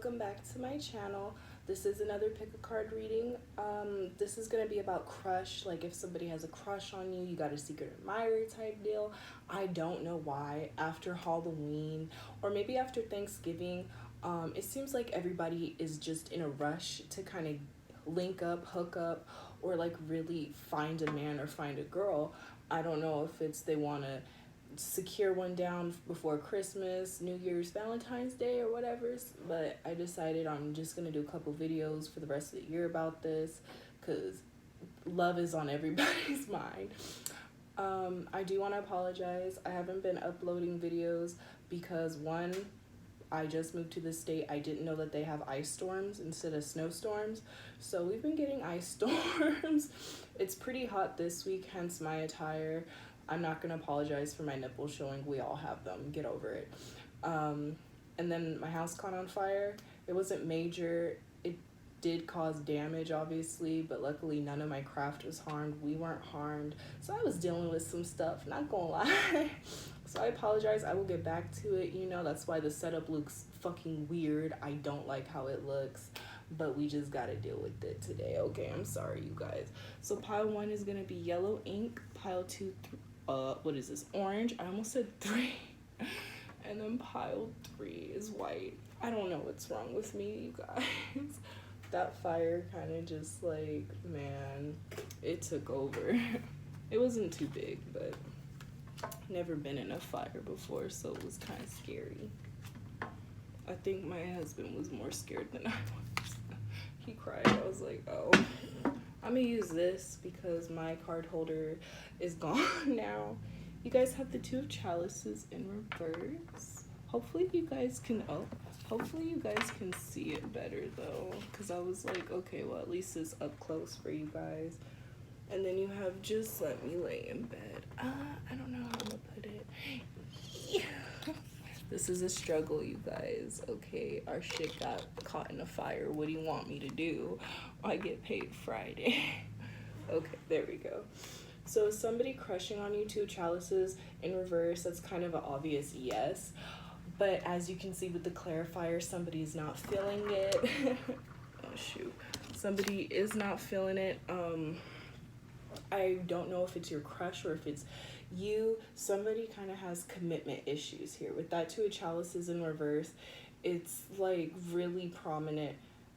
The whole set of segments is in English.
Welcome back to my channel. This is another pick a card reading. This is going to be about crush, like if somebody has a crush on you, you got a secret admirer type deal. I don't know why after Halloween or maybe after Thanksgiving, it seems like everybody is just in a rush to kind of link up, hook up, or like really find a man or find a girl. I don't know if it's they want to secure one down before Christmas, New Year's, Valentine's Day, or whatever. But I decided I'm just gonna do a couple videos for the rest of the year about this because love is on everybody's mind. I do want to apologize. I haven't been uploading videos because one, I just moved to the state. I didn't know that they have ice storms instead of snowstorms. So we've been getting ice storms. It's pretty hot this week, hence my attire. I'm not going to apologize for my nipples showing. We all have them. Get over it. And then my house caught on fire. It wasn't major. It did cause damage, obviously, but luckily none of my craft was harmed. We weren't harmed. So I was dealing with some stuff, not going to lie. So I apologize. I will get back to it. You know, that's why the setup looks fucking weird. I don't like how it looks. But we just gotta deal with it today. Okay, I'm sorry, you guys. So pile 1 is gonna be yellow ink. Pile 2, what is this? Orange. I almost said 3. And then pile 3 is white. I don't know what's wrong with me, you guys. That fire kind of just like, man, it took over. It wasn't too big, but never been in a fire before, so it was kind of scary. I think my husband was more scared than I was. He cried. I was like, oh, I'm gonna use this because my card holder is gone now. You guys have the 2 of chalices in reverse. Hopefully you guys can see it better though, because I was like, okay, well at least it's up close for you guys. And then you have just let me lay in bed. I don't know how I'm gonna put it. Yeah. This is a struggle, you guys. Okay, our shit got caught in a fire. What do you want me to do? I get paid Friday. Okay, there we go. So somebody crushing on you, 2 chalices in reverse, that's kind of an obvious yes. But as you can see with the clarifier, somebody's not feeling it. Oh shoot. Somebody is not feeling it. I don't know if it's your crush or if it's you. Somebody kind of has commitment issues here. With that 2 of chalices in reverse, it's like really prominent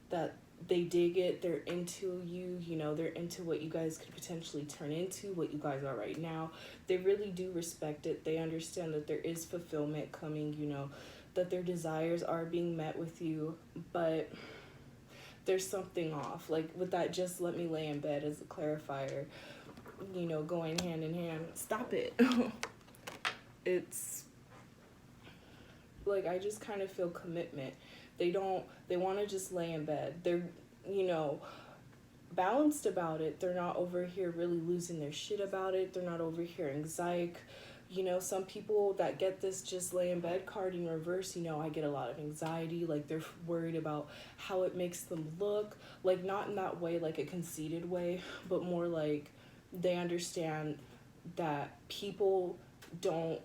that they dig it, they're into you, you know, they're into what you guys could potentially turn into, what you guys are right now. They really do respect it. They understand that there is fulfillment coming, you know, that their desires are being met with you, but there's something off. Like with that just let me lay in bed as a clarifier, you know, going hand in hand. Stop it. It's like I just kind of feel commitment. They want to just lay in bed. They're, you know, balanced about it. They're not over here really losing their shit about it. They're not over here anxiety. You know, some people that get this just lay in bed card in reverse, you know, I get a lot of anxiety. Like they're worried about how it makes them look. Like not in that way, like a conceited way, but more like they understand that people don't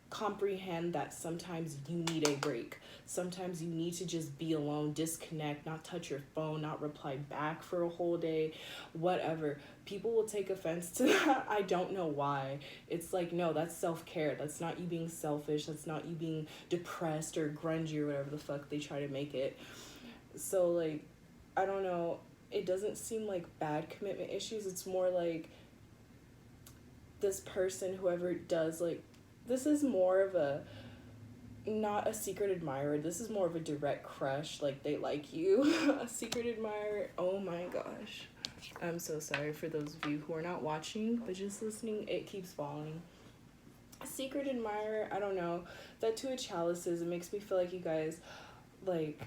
comprehend that sometimes you need a break. Sometimes you need to just be alone, disconnect, not touch your phone, not reply back for a whole day, whatever. People will take offense to that. I don't know why. It's like, no, that's self-care. That's not you being selfish. That's not you being depressed or grungy or whatever the fuck they try to make it. So like, I don't know. It doesn't seem like bad commitment issues. It's more like this person, whoever does, like, this is more of a, not a secret admirer. This is more of a direct crush. Like, they like you. A secret admirer. Oh my gosh. I'm so sorry for those of you who are not watching, but just listening. It keeps falling. A secret admirer. I don't know. That 2 of chalices, it makes me feel like you guys, like,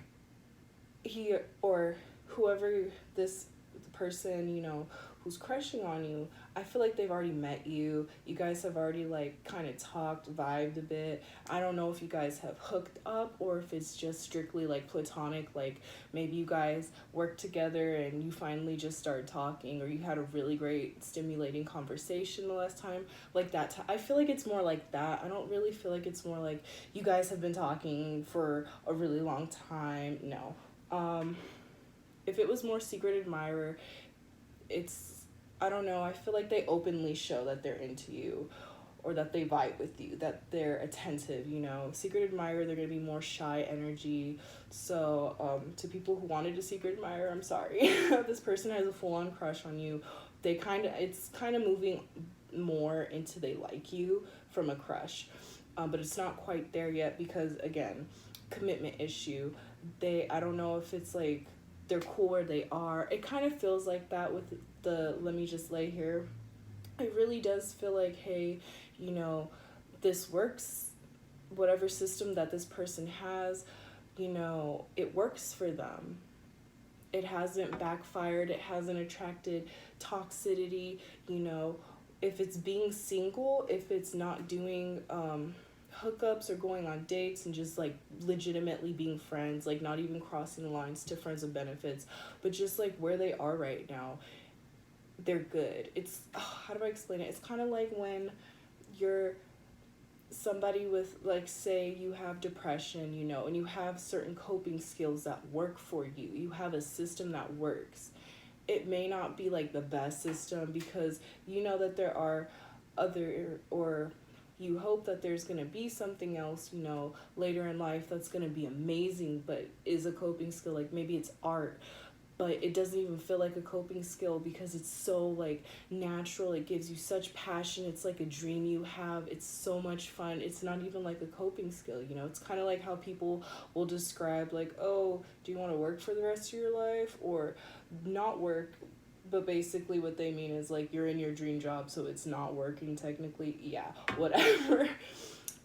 he or whoever this person, you know, who's crushing on you, I feel like they've already met you. You guys have already like kind of talked, vibed a bit. I don't know if you guys have hooked up or if it's just strictly like platonic, like maybe you guys worked together and you finally just started talking, or you had a really great stimulating conversation the last time, like that. I feel like it's more like that. I don't really feel like it's more like you guys have been talking for a really long time. No. If it was more secret admirer, it's, I don't know, I feel like they openly show that they're into you or that they vibe with you, that they're attentive, you know. Secret admirer, they're gonna be more shy energy. So to people who wanted a secret admirer, I'm sorry. This person has a full-on crush on you. It's kind of moving more into they like you from a crush, but it's not quite there yet because, again, commitment issue. I don't know if it's like they're cool where they are. It kind of feels like that with the let me just lay here. It really does feel like, hey, you know, this works. Whatever system that this person has, you know, it works for them. It hasn't backfired. It hasn't attracted toxicity. You know, if it's being single, if it's not doing hookups or going on dates and just like legitimately being friends, like not even crossing the lines to friends with benefits, but just like where they are right now, they're good. It's how do I explain it? It's kind of like when you're somebody with, like, say you have depression, you know, and you have certain coping skills that work for you. You have a system that works. It may not be like the best system because you know that there are other, or you hope that there's going to be something else, you know, later in life that's going to be amazing, but is a coping skill. Like maybe it's art, but it doesn't even feel like a coping skill because it's so like natural. It gives you such passion. It's like a dream you have. It's so much fun. It's not even like a coping skill, you know. It's kind of like how people will describe like, oh, do you want to work for the rest of your life or not work? But basically what they mean is like you're in your dream job, so it's not working technically. Yeah, whatever.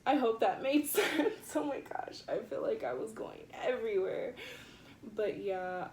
I hope that made sense. Oh my gosh, I feel like I was going everywhere. But yeah,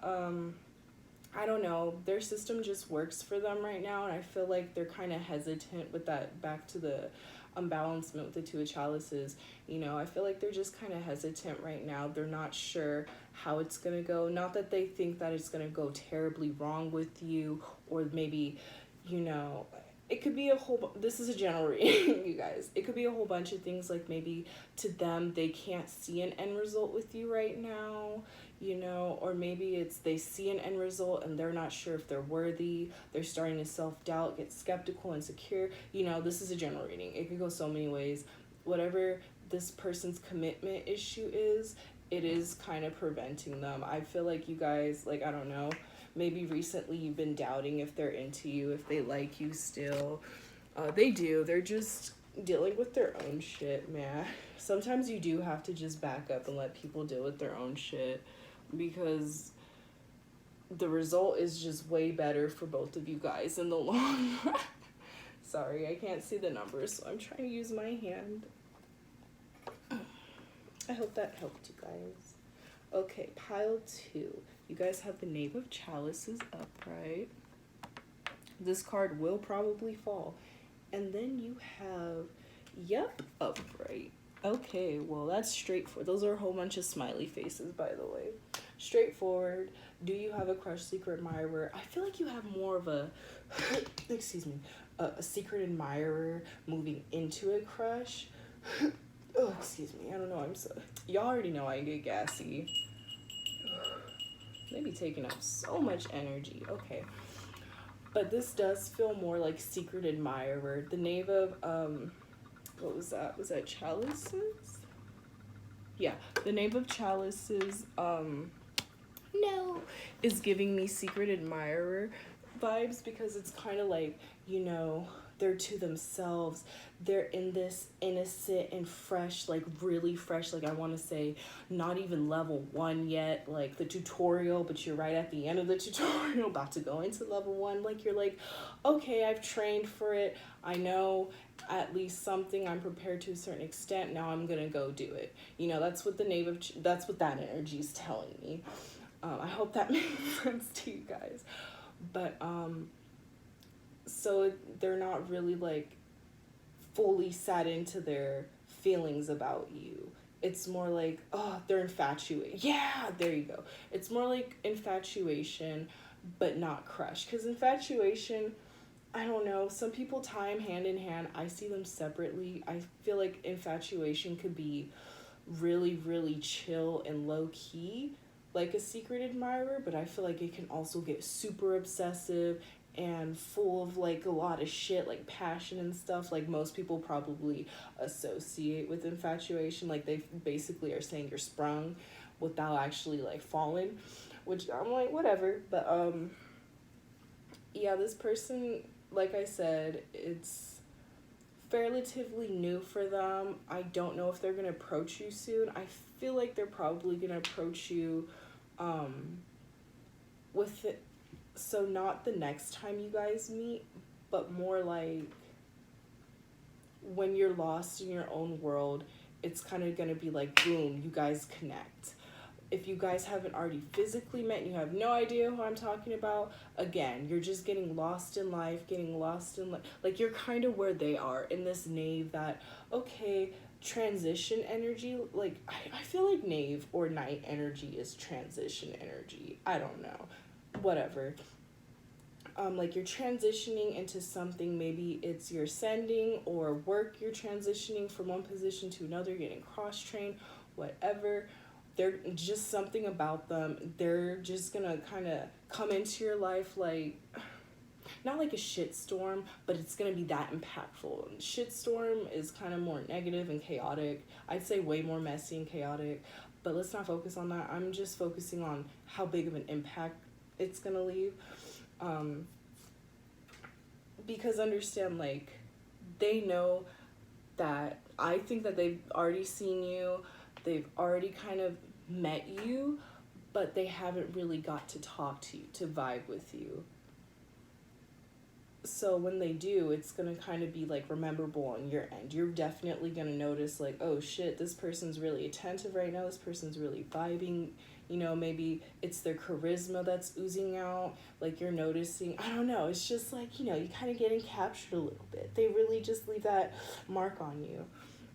I don't know. Their system just works for them right now, and I feel like they're kind of hesitant with that. Back to the unbalancement with the Two of Chalices, you know, I feel like they're just kind of hesitant right now. They're not sure how it's gonna go. Not that they think that it's gonna go terribly wrong with you, or maybe, you know, it could be a whole this is a general reading, you guys. It could be a whole bunch of things. Like maybe to them they can't see an end result with you right now, you know, or maybe it's they see an end result and they're not sure if they're worthy. They're starting to self-doubt, get skeptical, insecure. You know, this is a general reading. It could go so many ways. Whatever this person's commitment issue is, it is kind of preventing them. I feel like you guys, like, I don't know, maybe recently you've been doubting if they're into you, if they like you still. They do. They're just dealing with their own shit, man. Sometimes you do have to just back up and let people deal with their own shit, because the result is just way better for both of you guys in the long run. Sorry, I can't see the numbers, so I'm trying to use my hand. I hope that helped you guys. Okay, pile 2. You guys have the Knave of Chalices upright. This card will probably fall. And then you have, yep, upright. Okay, well, that's straightforward. Those are a whole bunch of smiley faces, by the way. Straightforward. Do you have a crush, secret admirer? I feel like you have more of a, excuse me, a secret admirer moving into a crush. Oh, excuse me. I don't know. Y'all already know I get gassy. They be taking up so much energy. Okay. But this does feel more like secret admirer. The Knave of, what was that? Was that Chalices? Yeah. The Knave of Chalices, is giving me secret admirer vibes, because it's kind of like, you know, they're to themselves. They're in this innocent and fresh, like really fresh, like I want to say not even level 1 yet, like the tutorial, but you're right at the end of the tutorial, about to go into level 1. Like you're like, okay, I've trained for it. I know at least something. I'm prepared to a certain extent. Now I'm gonna go do it. You know, that's what that's what that energy is telling me. I hope that makes sense to you guys. But So they're not really like fully sat into their feelings about you. It's more like, oh, they're infatuated. Yeah, there you go. It's more like infatuation, but not crush. Because infatuation, I don't know, some people tie them hand in hand. I see them separately. I feel like infatuation could be really, really chill and low key, like a secret admirer, but I feel like it can also get super obsessive and full of like a lot of shit, like passion and stuff. Like most people probably associate with infatuation, like they basically are saying you're sprung without actually like falling, which I'm like whatever. But yeah, this person, like I said, it's relatively new for them. I don't know if they're gonna approach you soon. I feel like they're probably gonna approach you um with it, so not the next time you guys meet, but more like when you're lost in your own world, it's kind of gonna be like boom, you guys connect. If you guys haven't already physically met and you have no idea who I'm talking about, again, you're just getting lost in life, getting lost in like you're kind of where they are in this nave that, okay, transition energy, like I feel like nave or night energy is transition energy. I don't know. Whatever. Like you're transitioning into something, maybe it's you're sending or work, you're transitioning from one position to another, getting cross-trained, whatever. They're just something about them. They're just gonna kind of come into your life like, not like a shitstorm, but it's gonna be that impactful. Shitstorm is kind of more negative and chaotic. I'd say way more messy and chaotic, but let's not focus on that. I'm just focusing on how big of an impact it's gonna leave. Um, because understand, like, they know that I think that they've already seen you, they've already kind of met you, but they haven't really got to talk to you, to vibe with you. So when they do, it's gonna kind of be like rememberable on your end. You're definitely gonna notice like, oh shit, this person's really attentive right now, this person's really vibing. You know, maybe it's their charisma that's oozing out, like you're noticing. I don't know, it's just like, you know, you kind of getting captured a little bit. They really just leave that mark on you,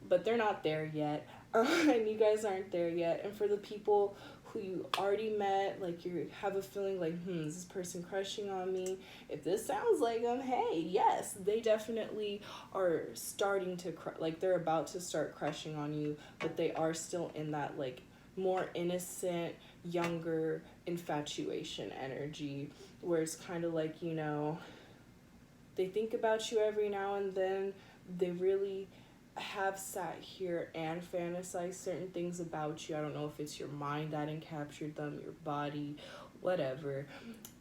but they're not there yet. And you guys aren't there yet. And for the people who you already met, like you have a feeling like, is this person crushing on me? If this sounds like them, hey, yes, they definitely are starting to like they're about to start crushing on you, but they are still in that like more innocent, younger infatuation energy, where it's kind of like, you know, they think about you every now and then. They really have sat here and fantasized certain things about you. I don't know if it's your mind that encaptured them, your body, whatever.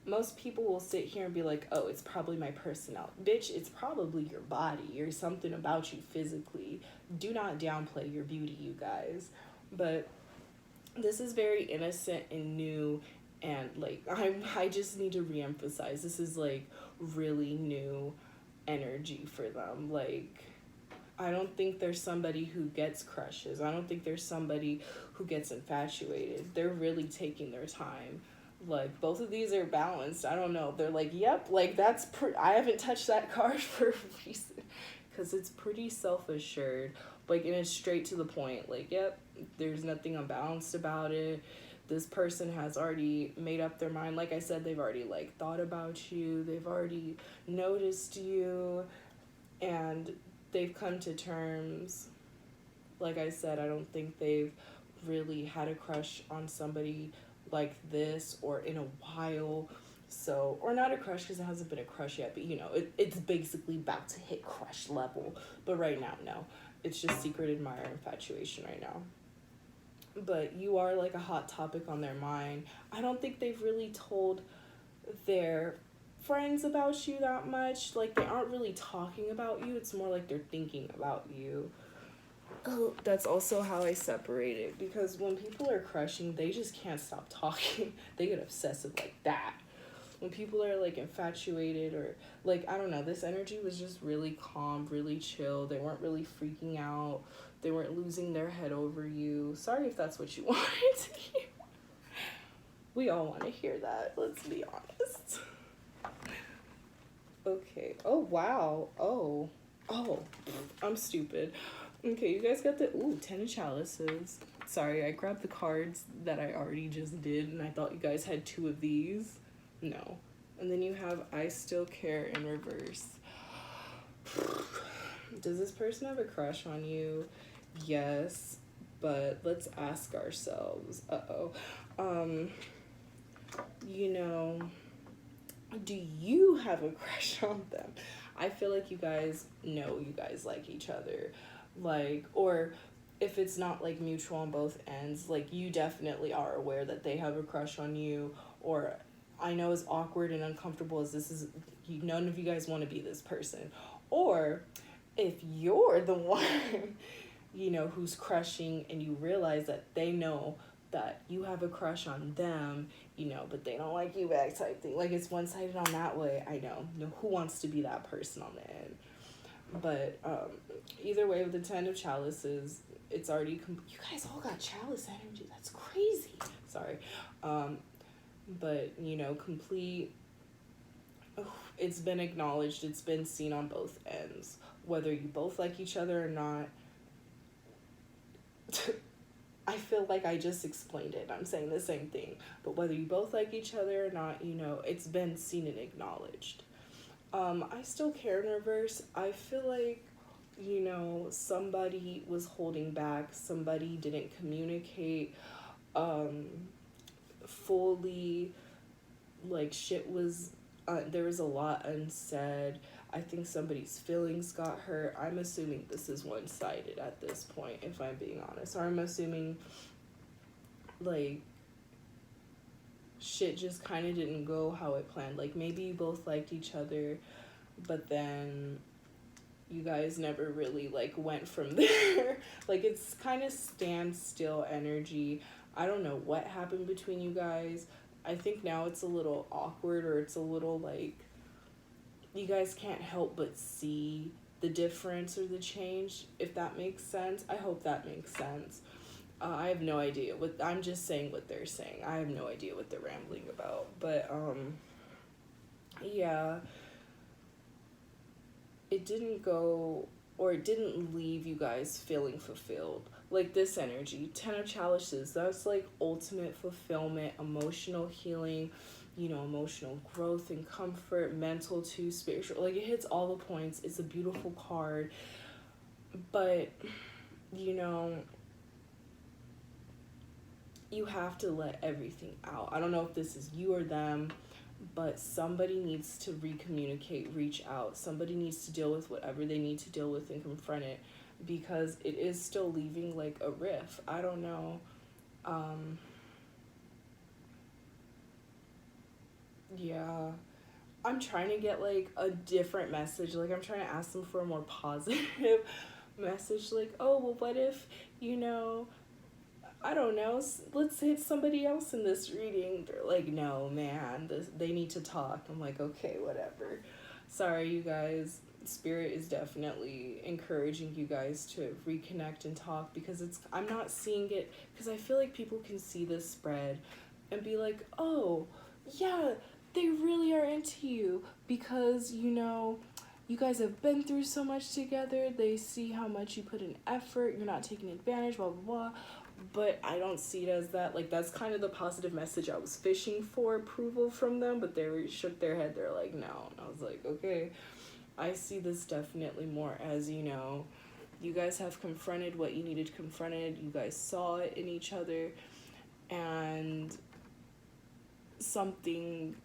Most people will sit here and be like, oh, it's probably my personality. Bitch, it's probably your body or something about you physically. Do not downplay your beauty, you guys. But this is very innocent and new, and like I just need to reemphasize, this is like really new energy for them. Like, I don't think there's somebody who gets crushes. I don't think there's somebody who gets infatuated. They're really taking their time. Like, both of these are balanced. I don't know. They're like, yep, like that's I haven't touched that card for a reason, because it's pretty self-assured. Like, and it's straight to the point. Like, yep, there's nothing unbalanced about it. This person has already made up their mind. Like I said, they've already like thought about you. They've already noticed you, and they've come to terms. Like I said, I don't think they've really had a crush on somebody like this or in a while. So, or not a crush, because it hasn't been a crush yet, but you know, it's basically about to hit crush level. But right now, no. It's just secret admirer infatuation right now. But you are like a hot topic on their mind. I don't think they've really told their friends about you that much. Like, they aren't really talking about you. It's more like they're thinking about you. Oh, that's also how I separate it, because when people are crushing, they just can't stop talking. They get obsessive like that. When people are like infatuated, or like, I don't know, this energy was just really calm, really chill. They weren't really freaking out. They weren't losing their head over you. Sorry if that's what you wanted to hear. We all want to hear that, let's be honest. Okay. Oh, wow. Oh. Oh. I'm stupid. Okay, you guys got the, ooh, 10 of chalices. Sorry, I grabbed the cards that I already just did, and I thought you guys had 2 of these. No. And then you have I Still Care in reverse. Does this person have a crush on you? Yes, but let's ask ourselves. You know, do you have a crush on them? I feel like you guys know you guys like each other. Like, or if it's not like mutual on both ends, like you definitely are aware that they have a crush on you. Or I know as awkward and uncomfortable as this is, none of you guys want to be this person. Or if you're the one, you know, who's crushing and you realize that they know that you have a crush on them, you know, but they don't like you back type thing. Like, it's one-sided on that way. I know. You know, who wants to be that person on the end? But either way, with the 10 of chalices, it's already you guys all got chalice energy. That's crazy. Sorry. But, you know, complete... Oh, it's been acknowledged. It's been seen on both ends. Whether you both like each other or not, I feel like I just explained it. I'm saying the same thing. But whether you both like each other or not, you know, it's been seen and acknowledged. I Still Care in reverse. I feel like, you know, somebody was holding back. Somebody didn't communicate fully. Like, shit was... there was a lot unsaid. I think somebody's feelings got hurt. I'm assuming this is one-sided at this point, if I'm being honest. Or I'm assuming, like, shit just kind of didn't go how it planned. Like, maybe you both liked each other, but then you guys never really, like, went from there. Like, it's kind of standstill energy. I don't know what happened between you guys. I think now it's a little awkward, or it's a little, like, you guys can't help but see the difference or the change, if that makes sense. I hope that makes sense. I have no idea I'm just saying what they're saying. I have no idea what they're rambling about. But, yeah. It didn't go, or it didn't leave you guys feeling fulfilled. Like, this energy, 10 of chalices, that's like ultimate fulfillment, emotional healing, you know, emotional growth and comfort, mental too, spiritual. Like, it hits all the points. It's a beautiful card. But, you know, you have to let everything out. I don't know if this is you or them, but somebody needs to recommunicate, reach out. Somebody needs to deal with whatever they need to deal with and confront it, because it is still leaving like a rift. I don't know. Yeah. I'm trying to get like a different message. Like, I'm trying to ask them for a more positive message. Like, oh, well, what if, you know, I don't know, let's hit somebody else in this reading. They're like, no, man, they need to talk. I'm like, okay, whatever. Sorry, you guys. Spirit is definitely encouraging you guys to reconnect and talk, because I'm not seeing it, because I feel like people can see this spread and be like, oh, yeah, they really are into you, because, you know, you guys have been through so much together. They see how much you put in effort. You're not taking advantage, blah, blah, blah. But I don't see it as that. Like, that's kind of the positive message I was fishing for, approval from them, but they shook their head. They're like, no. And I was like, okay. I see this definitely more as, you know, you guys have confronted what you needed confronted. You guys saw it in each other, and something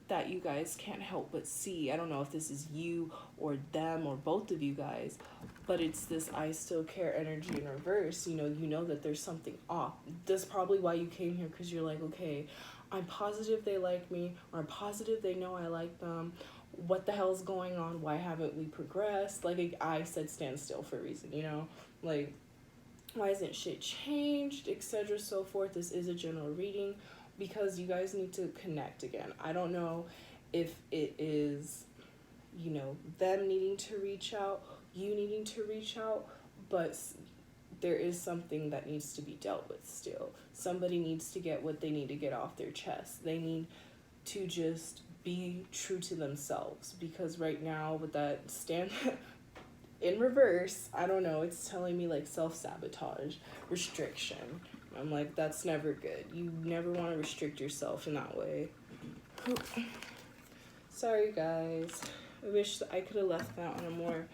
that you guys can't help but see. I don't know if this is you or them or both of you guys, but it's this I Still Care energy in reverse. You know that there's something off. That's probably why you came here, because you're like, okay, I'm positive they like me, or I'm positive they know I like them. What the hell's going on? Why haven't we progressed? Like, I said stand still for a reason, you know? Like, why isn't shit changed, etc., so forth. This is a general reading, because you guys need to connect again. I don't know if it is, you know, them needing to reach out, you needing to reach out, but there is something that needs to be dealt with still. Somebody needs to get what they need to get off their chest. They need to just be true to themselves, because right now with that stand in reverse, I don't know, it's telling me like self-sabotage, restriction. I'm like, that's never good. You never want to restrict yourself in that way. Sorry guys, I wish I could have left that on a more